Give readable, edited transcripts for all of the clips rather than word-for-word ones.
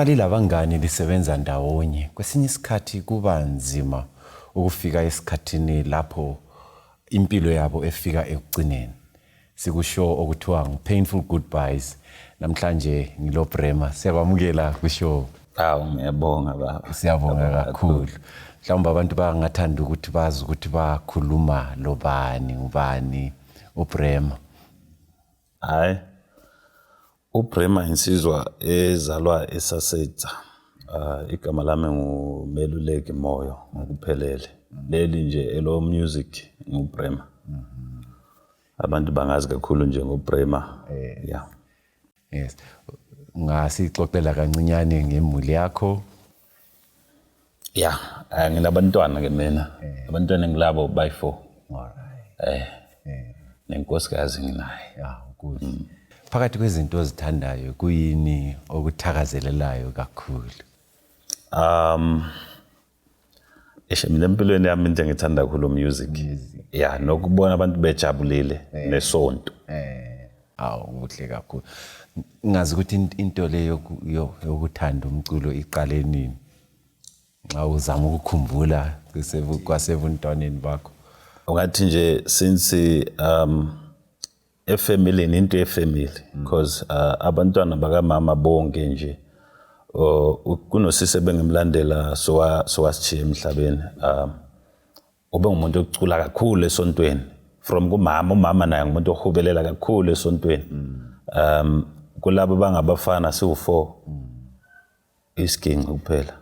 uma lilabangani lisebenza ndawonye kwesinye isikhathi kuba nzima ukufika esikhathini lapho impilo yabo efika ekugcineni. Sikusho okuthiwa painful goodbyes. Namhlanje ngilo Brema siyakwamukela kushow. Ngiyabonga baba. Siyabonga kakhulu. Mhlawumbe abantu bangathanda ukuthi bazi ukuthi bakhuluma ubani uBrema. Hayi. uBrema insizwa ezalwa eSasetha. Igama lami nguMeluleki Moyo ngokuphelele. Leli nje elo music nguBrema. Abantu bangazi kakhulu nje ngoBrema. Yeah. Yes. Ngasixoxela kancinyane ngemuli yakho. Yeah, nginabantwana ke mina. Abantwana ngilabo by 4. Alright. Nenkosikazi nginaye. Yeah, good. Phakathi kwezinto ozithandayo kuyini okuthakazelelayo kakhulu? Mina empilweni yami into engithanda kakhulu music. Yeah, nokubona abantu bejabulile nesonto. Kuhle kakhulu. Ngazi ukuthi into leyo yokuthanda umculo iqale nini? Xa uzama ukukhumbula kwasebuntwaneni bakho. Ungathi nje since efamily into efamily because abantwana bakamama bonke nje kunosisi bengimlandela sowasitshiya emhlabeni ube ngumuntu ocula kakhulu esontweni from umama naye ngumuntu ohubelela kakhulu esontweni kulabo bangabafana siwu4 isiginci kuphela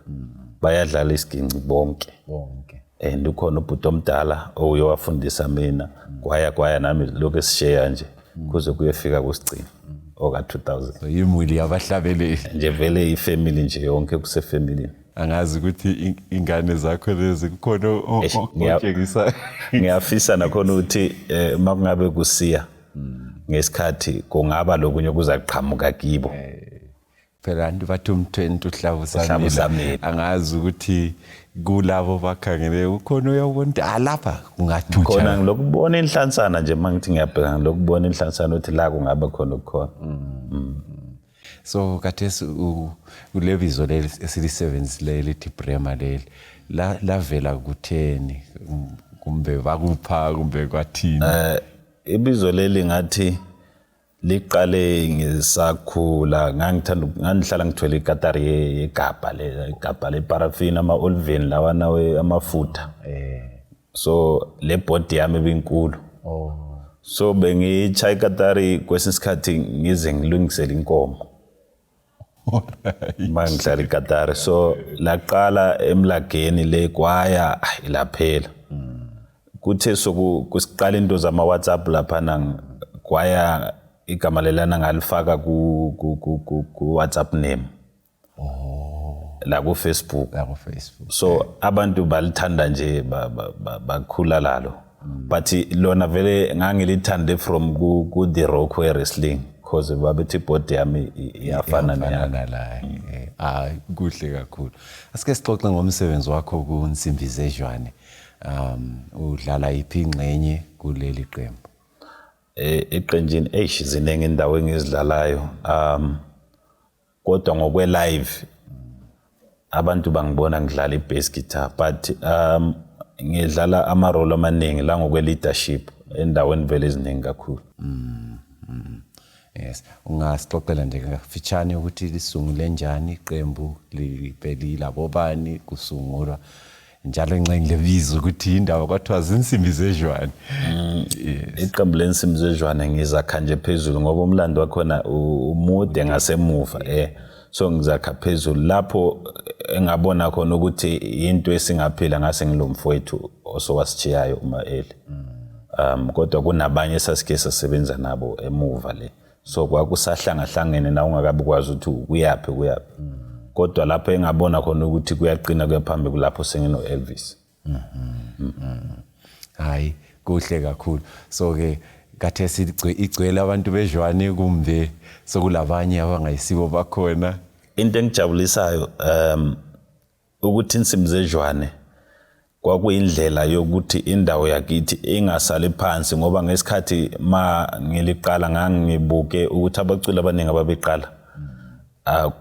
bayadlala isiginci bonke and ukhona ubhuti omdala oyo wafundisa mina kwaya nami lokho esishare nje kuze kuyefika kusigcina oka 2000 so imuli yabahlabeleli nje vele ifamily nje yonke kusefamily. Angazi ukuthi ingane zakho lezi kukhona otshengisa ngiyafisa nakhona ukuthi makungabe kusiya ngesikhathi kungaba lokunye kuzaqhamuka kibo phela abantu bathi umthwento uhlabusamile. Angazi ukuthi kulabo bakhangele ukhona uyabona lapha kungathutsha khona ngilokubona inhlansana nje mangithi ngiyabheka ngilokubona inhlansana ukuthi la kungaba khona ukukhona. So kathesi ulebizo esilisebenzile lithi Brema leli lavela kutheni kumbe bakupha kumbe kwathini? Ibizo leli ngathi liqale ngisakhula ngangihlala ngithwele ikatari igabha leparaffin ama-olivine lawana amafutha so le body yami ebinkulu so bengichaya ikatari kwesinye isikhathi ngize ngilungisele inkomo mangihlala ikatari so laqala emlageni le kwaya ilaphela kuthe sokusiqala into zama WhatsApp lapha kwaya igama lelana ngalifaka ku WhatsApp name la ku Facebook so abantu balithanda nje bakhula lalo but lona vele ngangilithande from ku The Rock Wrestling because babethi body yami iyafana nala kuhle kakhulu. Asike sixoxe ngomsebenzi wakho ku Nsimbi Zedlwane. Udlala iphi ingxenye kuleli qembu? Eqenjini zinenge indawo engizidlalayo kodwa ngokwe live abantu bangibona ngidlala ibass guitar but ngidlala ama role amaningi la ngokwe leadership endaweni vele eziningi kakhulu. Yes, ungasixoxela nje kafitshane ukuthi lisungule njani iqembu libelila bobani kusungulwa njalo ngincengile bizo ukuthi indawo kwathiwa zinsimbi zedlwane. Iqembu lensimbi zedlwane ngizakha nje phezulu ngoba umlando wakhona umude ngasemuva so ngizakha phezulu lapho engabona khona ukuthi into esingaphila ngase ngilomfowethu osowasitshiyayo uMaeli kodwa kunabanye esasike sasebenza nabo emuva le so kwakusahlangene na ungakabi kwazi ukuthi kuyapi kodwa lapho engabona khona ukuthi kuyaqina kuyaphambili kulapho sengino Elvis. Hayi kuhle kakhulu. So ke kathesi igcwele abantu bezwane kumbe sokulabanye abangayisibo bakhona. Into engijabulisayo ukuthi Insimbi Zedlwane kwakuyindlela yokuthi indawo yakithi ingasali phansi ngoba ngesikhathi ma ngiliqala ngangibuke ukuthi abaculi abaningi ababeqala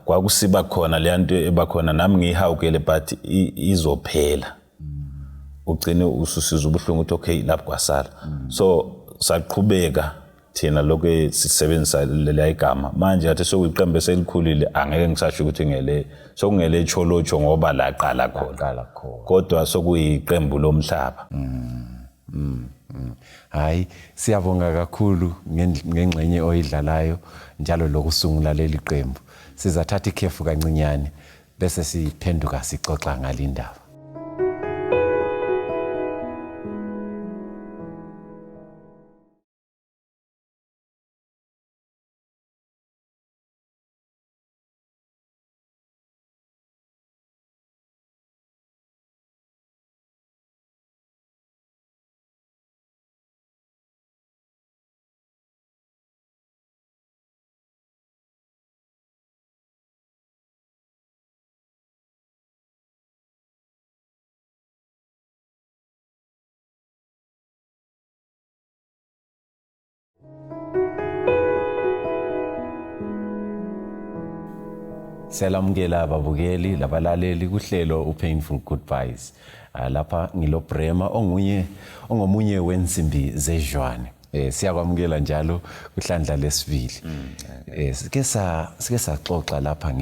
kwakusiba khona le nto ebakhona nami ngihawukele but izophela ugcine ususiza ubuhlungu ukuthi okay lapho kwasala so saqhubeka thina lokho sisebenzisa le igama manje athi sokuyiqembe selikhulile angeke ngisasho ukuthi ngele sokungele cholocho ngoba laqala khona kodwa sokuyiqembu lomhlaba hayi siyabonga kakhulu ngengxenye oyidlalayo njalo lokusungula leli qembu sizathatha ikhefu kancinyane bese siphenduka sixoxa ngalindaba Selamukela ababukeli labalaleli kuhlelo uPainful Goodbyes lapha ngilo Brema ongomunye wensimbi zejwane siyakwamukela njalo kuhlandla lesibili sike saxoxa lapha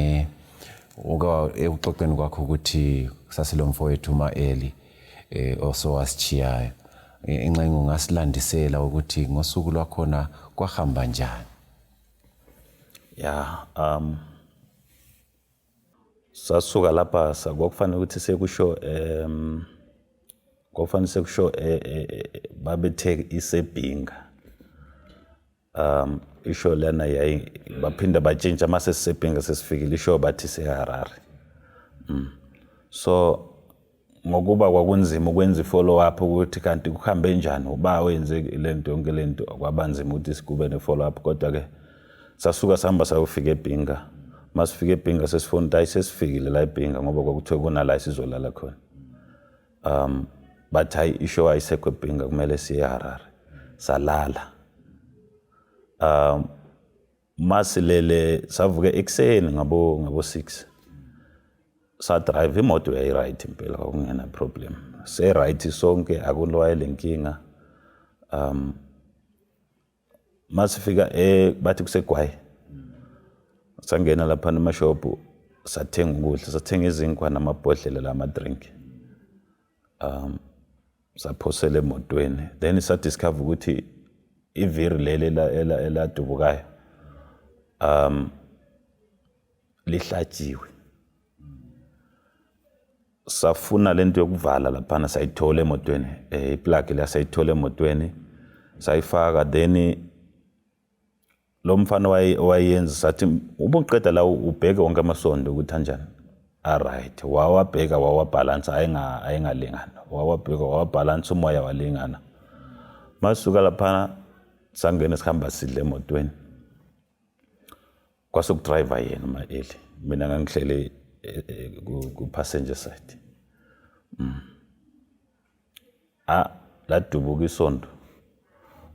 ekuxoxeni kwakho ukuthi sasilomfowethu uMaeli osowasichiyayo ingxenye ungasilandisela ukuthi ngosuku lwakhona kwahamba njani sasuka lapha kwakufanele ukuthi sekusho kwakufanele sekusho babethe isebhinga isho lana yayi baphinda batshintsha mase sisebhinga sesifikile isho bathi seHarare so ngokuba kwakunzima ukwenza ifollow up ukuthi kanti kuhambe njani uba wenze lento yonke lento kwabanzima ukuthi sikube ne follow up kodwa ke sasuka sihamba sayofika eBhinga masifike eBhinga sesifona ukuthi sesifikile la eBhinga ngoba kwakuthiwe kuna la sizolala khona bathi hayi isho ayisekho eBhinga kumele siye eHarare salala masilele savuke ekseni ngabo 6 sa drive imoto yayi right impela akungena problem se right sonke akulwayele inkinga masifika bathi kuseGwayi sangena lapha emashopu sathenga ukudla sathenga izinkwa namabhodlela lama drink saphosela emotweni then sa discover ukuthi iviri leli eladubukayo lihlatshiwe safuna lento yokuvala lapha sayithola emotweni iplug la sayithola emotweni sayifaka then lo mfana wayenza sathi ubuqeda la ubheke wonke amasondo ukuthi kanjani alright wawabheka wawabalance ayingalingana wawabheka wawabalance umoya walingana masuka lapha sangena sihamba sidle emotweni kwasokudriver yena uMaeli mina ngangihlele ku passenger side ladubuka isondo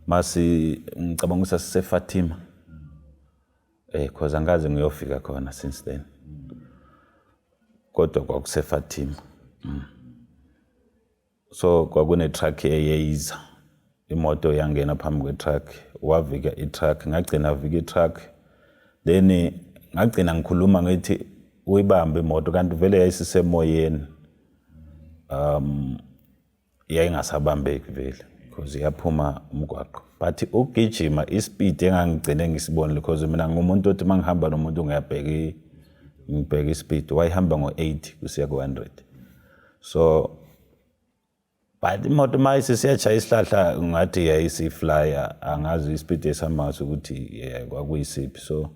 masi ngicabanga ukuthi siseFatima cause angaze ngiyofika khona since then kodwa kwakuseFatima so kwakune truck eyiza imoto yangena phambi kwe-truck wavika i-truck ngagcina vika i-truck then ngagcina ngikhuluma ngithi uyibambe imoto kanti vele yayisisemoyeni yayingasabambeki vele because yaphuma umgwaqo but ukugijima ispeed engangigcine ngisibonile because mina ngumuntu othi mangihamba nomuntu ngibheka ispeed wayihamba ngo80 kusiya ku100 so but imoto mayise siyachaya isihlahla ngathi yayisiflyer angazi ispeed esihamba ukuthi kwakuyisiphi so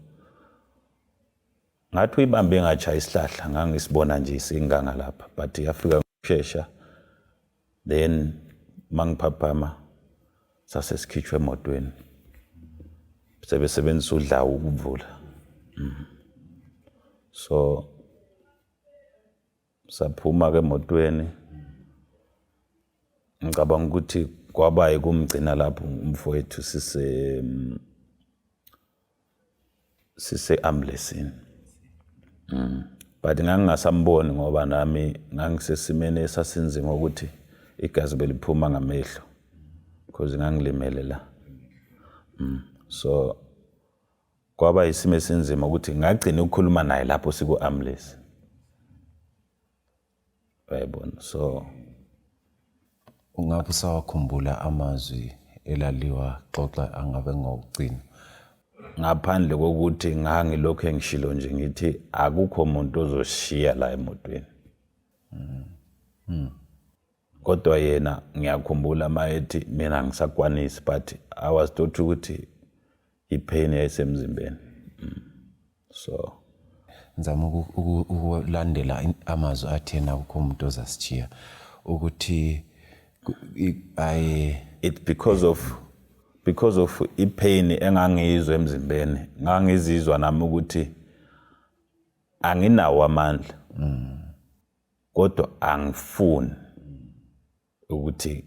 ngathi uyibambe ngachaya isihlahla ngangisibona nje isinganga lapha but yafika ngokusheshsha then mangiphaphama sasesikhitshwe emotweni sebesebenzisa udlawu ukuvula so saphuma ke emotweni ngicabanga ukuthi kwabaye kumgcina lapho umfowethu sise ambulance but ngangingasamboni ngoba nami ngangisesimene esasinzima ukuthi igazi beliphuma ngamehlo because ngangilimele la. So kwaba isimo esinzima ukuthi ngagcina ukukhuluma naye lapho siku-ambulance. Yayibona, so ungabe usawakhumbula amazwi elaliwa xoxa angabe ngokugcina ngaphandle kokuthi ngangilokho engishilo nje ngithi akukho umuntu ozoshiya la emotweni. Kodwa yena ngiyakhumbula mayethi mina ngisakwanisi, but I was taught ukuthi ipain yayisemzimbeni. So ngizama ukulandela amazwi athena akukho umuntu ozasitshiya ukuthi it's because of ipain engangiyizwa emzimbeni. Ngangizizwa nami ukuthi anginawo amandla. Kodwa angifuni ukuthi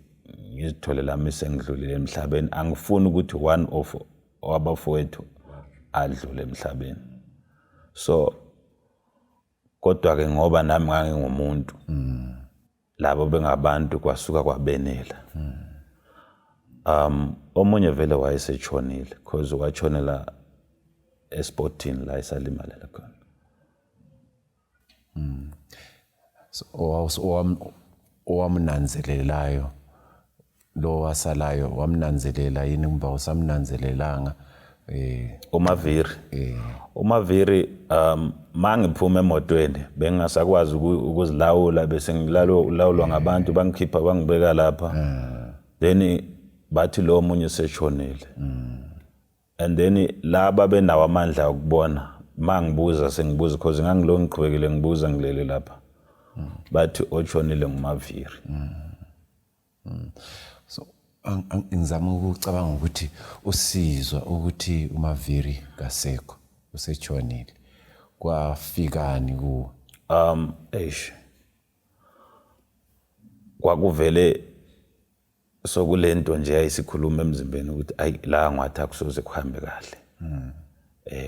ngizithole lami sengidlulile emhlabeni. Angifuni ukuthi one of wabafowethu adlule emhlabeni. So kodwa ke ngoba nami ngangingumuntu, labo bengabantu kwasuka kwabenela. Omunye vele wayesetshonile because watshonela esportini la isalimalela khona. so owamnanzelelayo lo wasalayo wamnanzelela yini kumba usamnanzelelanga uMaviri mangiphuma emotweni bengasakwazi ukuzilawula bese ngilawulwa ngabantu bangikhipha bangibeka lapha. Then bathi lo munye seshonile. And then laba benawo amandla ukubona mangibuza sengibuza because ngangilo ngiqhubekile ngibuza ngilele lapha. Bathi ochonile nguMaviri. So ngizama ukucabanga ukuthi usizwa ukuthi uMaviri kasekho usetshonile kwafikani ku kwakuvele sokulento nje ayisikhuluma emzimbeni ukuthi ayi la ngathi akusoze kuhambe kahle.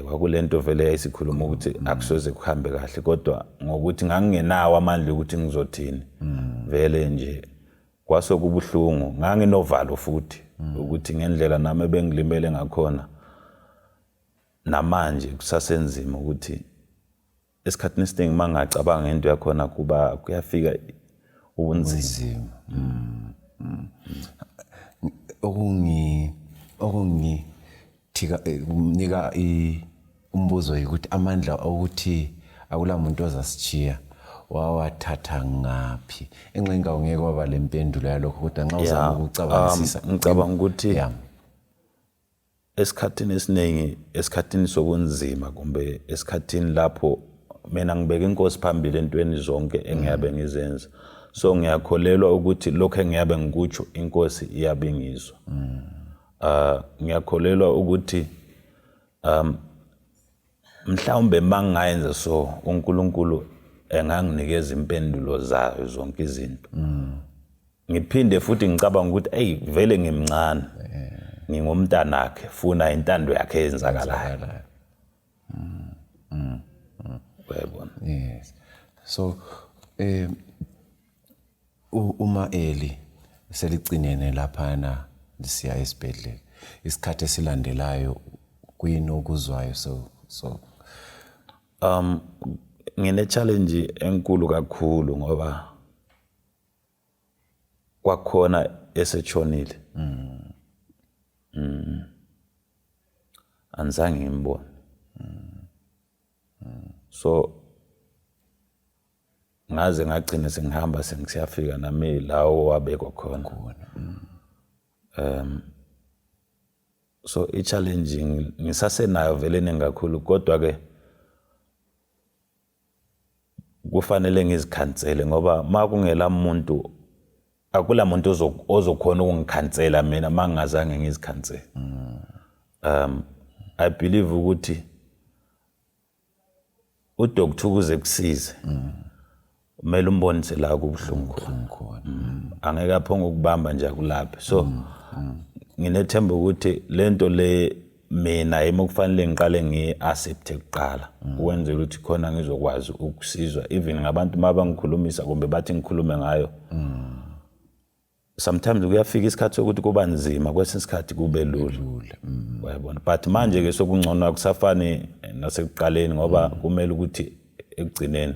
Kwakulento vele ayisikhuluma ukuthi akusoze kuhambe kahle, kodwa ngokuthi ngangingenawo amandla ukuthi ngizothini vele nje kwasokubuhlungu. Nganginovalo futhi ukuthi ngendlela nami bengilimele ngakhona namanje kusasenzima ukuthi esikhathini esiningi mangacabanga ngento yakhona kuba kuyafika ubunzima. Nika umbuzo ukuthi amandla ukuthi akulamuntu ozasitshiya wawathatha ngaphi. Enxenga ungeke kwaba lempendulo yalokho kodwa nxa uzama ukucabangisisa ngicabanga ukuthi esikhathini esiningi, esikhathini sobunzima kumbe esikhathini lapho mina ngibeka inkosi phambili entweni zonke engiyabe ngizenza. So ngiyakholelwa ukuthi lokho engiyabe ngikutsho inkosi iyabe ngizwa. Ngiyakholelwa ukuthi mhlawumbe mangayenza so uNkulunkulu enganginikeza impendulo zayo zonke izinto. Ngiphinde futhi ngicabanga ukuthi hey vele ngimncane. Ngingumntanakhe funa intando yakhe eyenzakalayo. Uyabona? Yes. So uma Eli seligcinene laphana lisiya esibhedlela isikhathi esilandelayo kuyini okuzwayo so ngine challenge enkulu kakhulu ngoba kwakhona esetshonile. Anzange ngimbone. So ngaze ngagcina sengihamba sengisiyafika nami lawo wabekwa khona. So i-challenging ngisasenayo vele nengakhulu, kodwa ke kufanele ngizikhansele ngoba makungela umuntu akula muntu ozokhona ukungikhansela mina mangazange ngizikhansele. I believe ukuthi uDr. ukuze kusize kumele umbonise la kubuhlungu khona. Angeke aphonge ukubamba nje akulaphe. So nginethemba ukuthi lento le mina emokufanele ngiqale ngi-accept kuqala ukwenzela ukuthi khona ngizokwazi ukusizwa even ngabantu mabangikhulumisa kumbe bathi ngikhulume ngayo sometimes kuyafika isikhathi sokuthi kuba nzima kwesinye isikhathi kube lula uyabona but manje ke sokungcono akusafani nasekuqaleni ngoba kumele ukuthi ekugcineni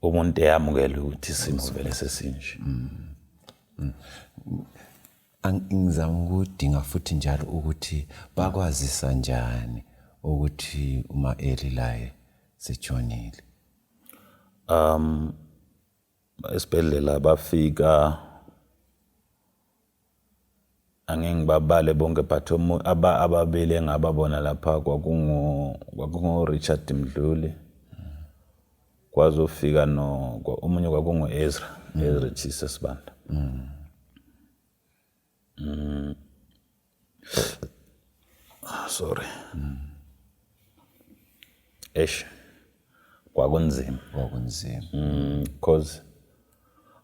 umuntu eyamukele ukuthi isimo vele sesinje. Ngizama ukudinga futhi njalo ukuthi bakwazisa njani ukuthi uma-Eli laye sejonile. Esibhedlela bafika angeke ngibabale bonke but ababili engababona lapha kwakungu Richard Mdluli kwazofika omunye kwakungu Ezra Chisa Sibanda. Sorry. Kwakunzima because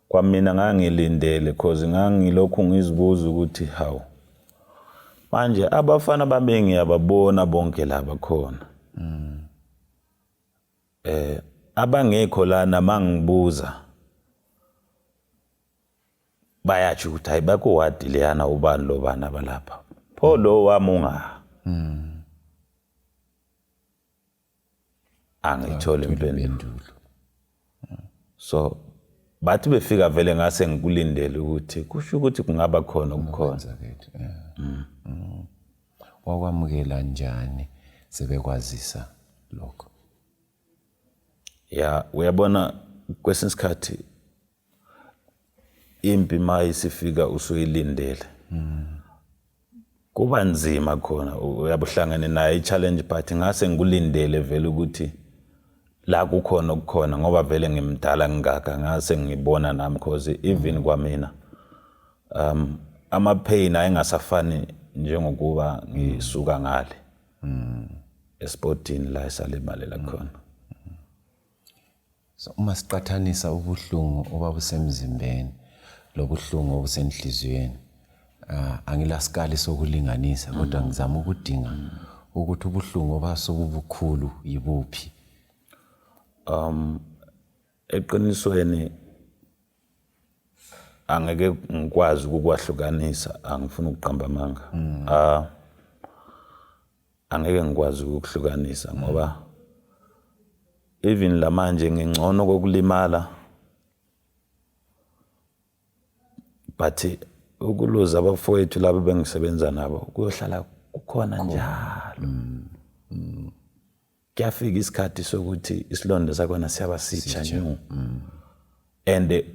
kwamina ngangilindele because ngangilokhu ngizibuza ukuthi hawu manje abafana bami ngiyababona bonke laba khona abangekho lana mangibuza bayathi ukuthi hayi bakho wadi leyana ubani lo bana balapha pho lo wamunga angithole impendulo. So bathi befika vele ngase ngikulindele ukuthi kusho ukuthi kungaba khona ukukhona. Wakwamukela njani sebekwazisa lokho? Ya uyabona kwesinye isikhathi impi mayisifika usuyilindele kuba nzima khona uyabuhlangane naye i-challenge but ngase ngikulindele vele ukuthi la kukhona ukukhona ngoba vele ngimdala ngingaka ngase ngibona nami because even kwamina ama-pain ayengasafani njengokuba ngisuka ngale esportini la esalimalela khona. So uma siqathanisa ubuhlungu obabusemzimbeni lobuhlungu obusenhliziyweni angilasikali sokulinganisa kodwa ngizama ukudinga ukuthi ubuhlungu obasobubukhulu yibuphi. Eqinisweni angeke ngikwazi ukukwahlukanisa angifuni ukuqamba amanga angeke ngikwazi ukuhlukanisa ngoba even lamanje ngingcono kokulimala but ukuluza abafowethu labo bengisebenza nabo kuyohlala kukhona njalo. Kuyafika isikhathi sokuthi isilonda sakhona siyaba sitsha nyu and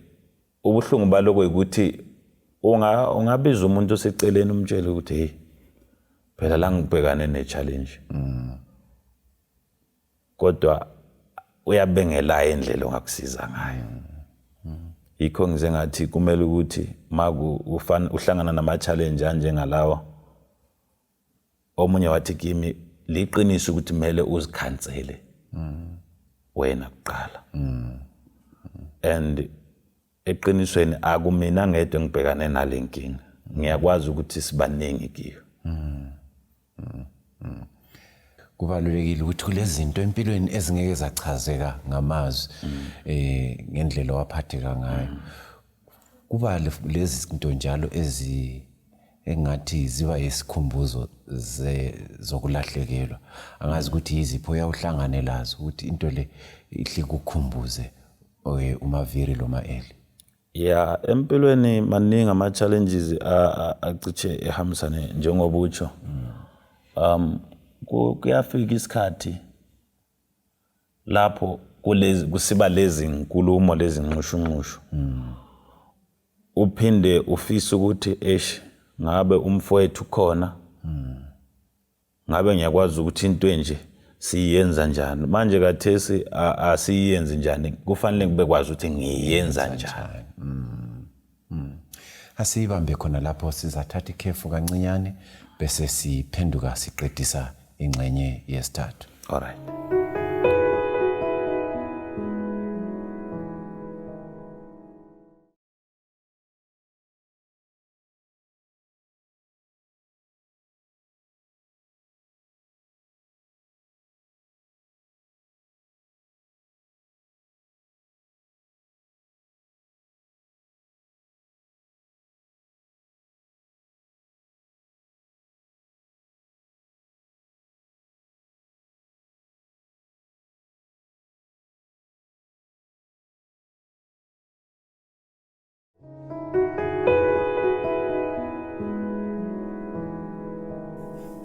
ubuhlungu baloko ukuthi ungabiza umuntu oseceleni umtshele ukuthi hey phela la ngibhekane ne-challenge kodwa uyabengela indlela ongakusiza ngayo. Yikho ngize ngathi kumele ukuthi uhlangana nama-challenge anjengalawa omunye wathi kimi liqiniso ukuthi kumele uzikhansele wena kuqala and eqinisweni akumina ngedwa ngibhekane nale nkinga ngiyakwazi ukuthi sibaningi kiyo. Kubalulekile ukuthi kulezi zinto empilweni ezingeke zachazeka ngamazwi ngendlela waphatheka ngayo kuba lezi zinto njalo engathi ziba yisikhumbuzo zokulahlekelwa angazi ukuthi yizipho uyawuhlangane lazo ukuthi into le ihle kukhumbuze uMaviri lo ma-Eli. Ya empilweni maningi ama-challenges aciche ehambisane njengoba utsho kuyafika isikhathi lapho kusiba lezi nkulumo lezi nxushunxushu uphinde ufisa ukuthi ngabe umfowethu khona ngabe ngiyakwazi ukuthi into enje siyenza njani manje kathesi asiyenze njani kufanele ngibe kwazi ukuthi ngiyenza njani. Asiyibambe khona lapho sizathatha ikhefu kancinyane bese siphenduka siqedisa ingxenye yesithathu. All right.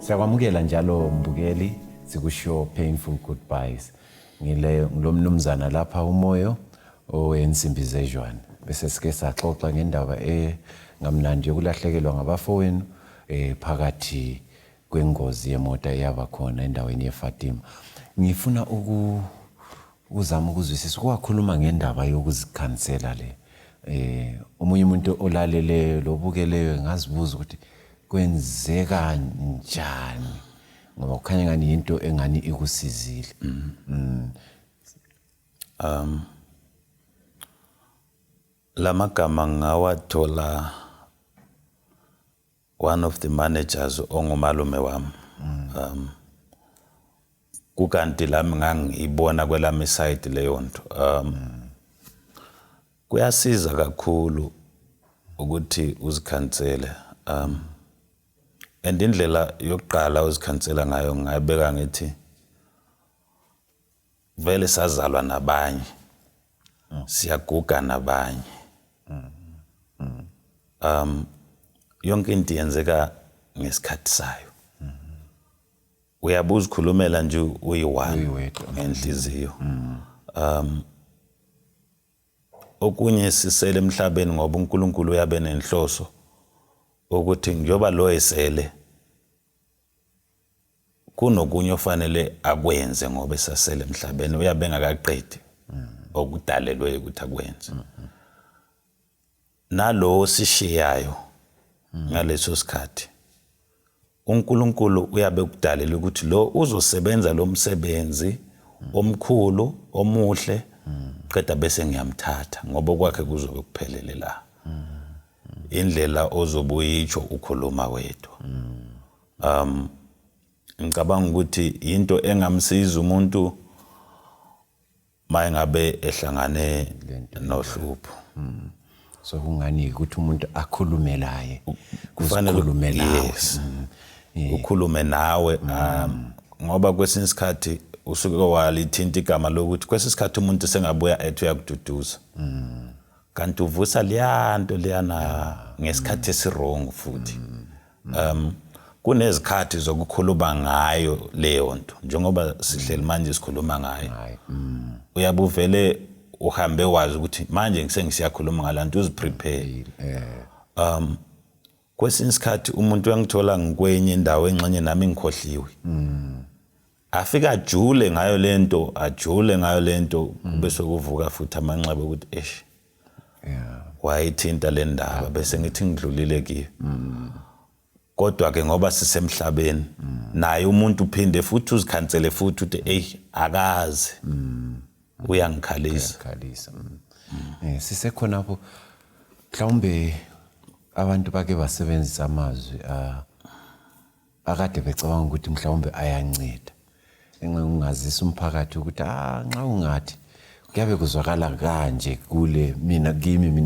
Siyakwamukela njalo mbukeli sikusho painful goodbyes. Ngilomnumzana lapha umoyo owensimbi zejwane. Bese sike saxoxa ngendaba ngamnandi yokulahlekelwa ngabafowenu phakathi kwengozi yemoto eyaba khona endaweni yeFatima. Ngifuna ukuzama ukuzwisisa ukwakhuluma ngendaba yokuzikhansela le. Omunye umuntu olaleleyo lobukeleyo ngazibuza ukuthi kwenzeka njani ngoba kukhanya ngani into engani ikusizile. Lamagama ngawathola one of the managers ongumalume wami. Kukanti lami ngangibona kwelami side leyo nto. Kuyasiza kakhulu ukuthi uzikhansele. And indlela yokuqala uzikhansela ngayo ngayibeka ngithi vele sazalwa nabanye. Siyaguga nabanye. Yonke into yenzeka ngesikhathi sayo. Uyabuza ukukhulumela nje uyiwani ngenhliziyo. Okunye sisele emhlabeni ngoba uNkulunkulu uyabe nenhloso ukuthi njoba lo esele kunokunye ofanele akwenze ngoba esasele emhlabeni uyabe engakaqedi okudalelwe ukuthi akwenze. Nalo sishiyayo ngaleso sikhathi uNkulunkulu uyabe ukudalela ukuthi lo uzosebenza lo msebenzi omkhulu omuhle qeda bese ngiyamthatha ngoba kwakhe kuzobe kuphelele la. Indlela ozobuyitsho ukhuluma wedwa. Ngicabanga ukuthi into engamsiza umuntu mayingabe ehlangane nohlupho. So kungani ukuthi umuntu akhulume laye kufanele nawe. Ukhulume nawe ngoba kwesinye isikhathi usuke walithinta igama lokuthi kwesinye isikhathi umuntu sengabuya ethi uyakududuza. Kanti uvusa liyanto liyana ngesikhathi esirong futhi. Kunezikhathi zokukhuluma ngayo leyo nto njengoba sihleli manje sikhuluma ngayo. Uyabuvele uhambe wazi ukuthi manje ngisiyakhuluma ngalanto uziprepare. Kwesinye isikhathi umuntu uyangithola ngikwenye indawo engxenye nami ngikhohliwe. Afika ajule ngayo lento bese kuvuka futhi amanxeba ukuthi wayithinta le ndaba bese ngithi ngidlulile kiyo. Kodwa ke ngoba sisemhlabeni naye umuntu uphinde futhi uzikhansele futhi uthi akazi uyangikhalisa. Sisekhonapho mhlawumbe abantu bake basebenzisa amazwi akade becabanga ukuthi mhlawumbe ayanceda. Engingazisa umphakathi ukuthi nxa ungathi kuyabe kuzwakala kanje kule mina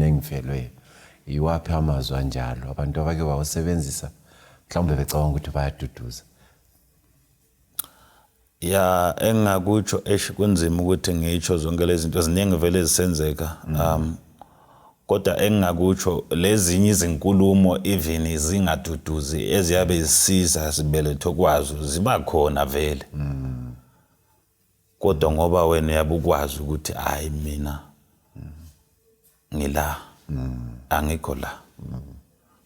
engivelwe yiwaphi amazwi anjalo abantu abake bawusebenzisa mhlawumbe becabanga ukuthi bayaduduza. Engakutsho kunzima ukuthi ngitsho zonke lezi zinto ziningi vele zisenzeka. Kodwa engakutsho lezinye izinkulumo even zingaduduzi eziyabe zisiza sibeletho kwazo ziba khona vele. Kodwa ngoba wena uyabukwazi ukuthi hayi mina ngila angikho la.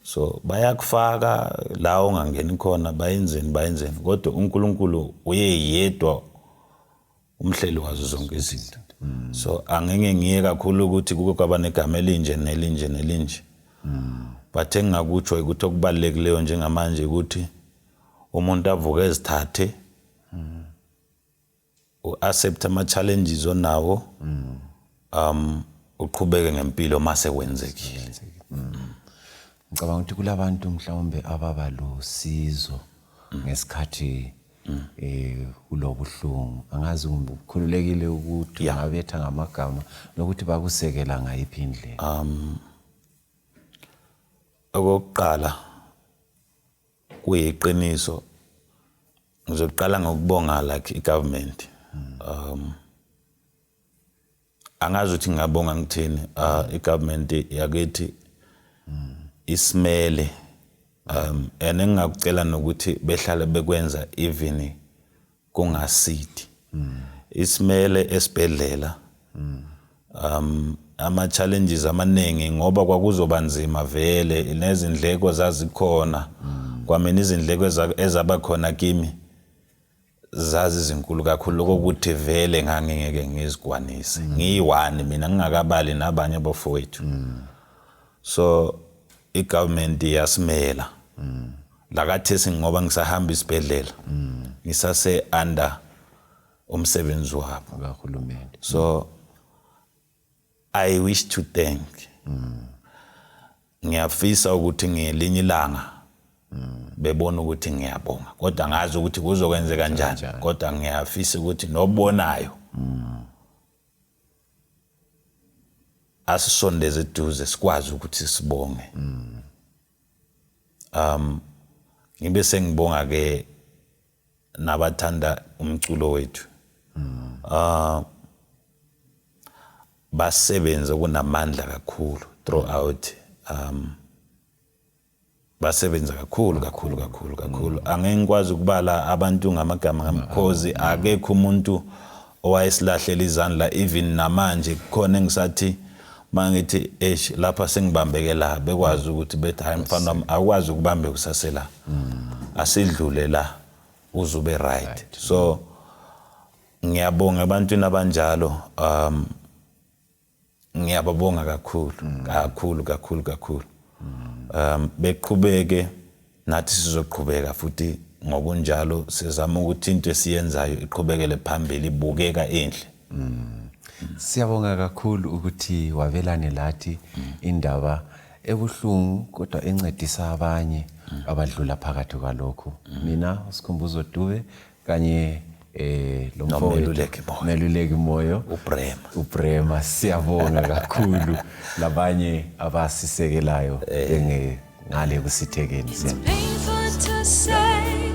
So bayakufaka la ongangeni khona bayenzeni kodwa uNkulunkulu uyeyedwa umhleli wazo zonke izinto. So angeke ngiye kakhulu ukuthi kuke kwaba negama nelinje. But engakutsho ukuthi okubalulekileyo njengamanje ukuthi umuntu avuke ezithathe uaccept ama challenges onawo uqhubeke ngempilo mase kwenzekile. Ngicabanga ukuthi kulabantu mhlawumbe ababalusizo ngesikhathi kulobuhlungu. Angazi ukukhululekile ukuthi ngabetha ngamagama lokuthi bakusekela ngayiphi indlela. Okokuqala kuyiqiniso ngizoqala ngokubonga like igovernment. Angazi ukuthi ngiyabonga ngithini igovernment yakithi isimele and engakucela nokuthi behlale bekwenza even kungasidi isimele esibhedlela ama challenges amaningi ngoba kwakuzoba nzima vele nezindleko zazikhona kwamina izindleko ezaba khona kimi zazi izinkulu kakhulu ukuthi vele ngangeke ngizigwanise ngiyi1 mina ngingakabali nabanye bafowethu so igovernment yasimela lakathi ngoba ngisahamba isibhedlela ngisase under umsebenzi wabo kahulumende. So I wish to thank ngiyafisa ukuthi ngelinye ilanga bebona ukuthi ngiyabonga kodwa ngazi ukuthi kuzokwenzeka kanjani kodwa ngiyafisa ukuthi nobonayo asisondeze eduze sikwazi ukuthi sibonge ngibe sengibonga ke nabathanda umculo wethu basebenza kunamandla kakhulu throughout basebenza kakhulu angeke ngikwazi ukubala abantu ngamagama ngamkhozi akekho umuntu owayesilahlela izandla even namanje khona engisathi mangithi lapha sengibambeke la bekwazi ukuthi bethi hayi mfana wami akwazi ukubambe kusasela asidlule la uzube right so ngiyabonga abantu nabanjalo ngiyababonga kakhulu beqhubeke nathi sizoqhubeka futhi ngokunjalo sizama ukuthi into esiyenzayo iqhubekele phambili ibukeka enhle Siyabonga kakhulu ukuthi wabelane lathi indaba ebuhlungu kodwa encedisa abanye abadlula phakathi kwalokho. Mina uSikhumbuzo Dube kanye lo Meluleki Moyo uBrema siyabonga kakhulu labanye abasisekelayo ngale kusithekeni. It's painful to say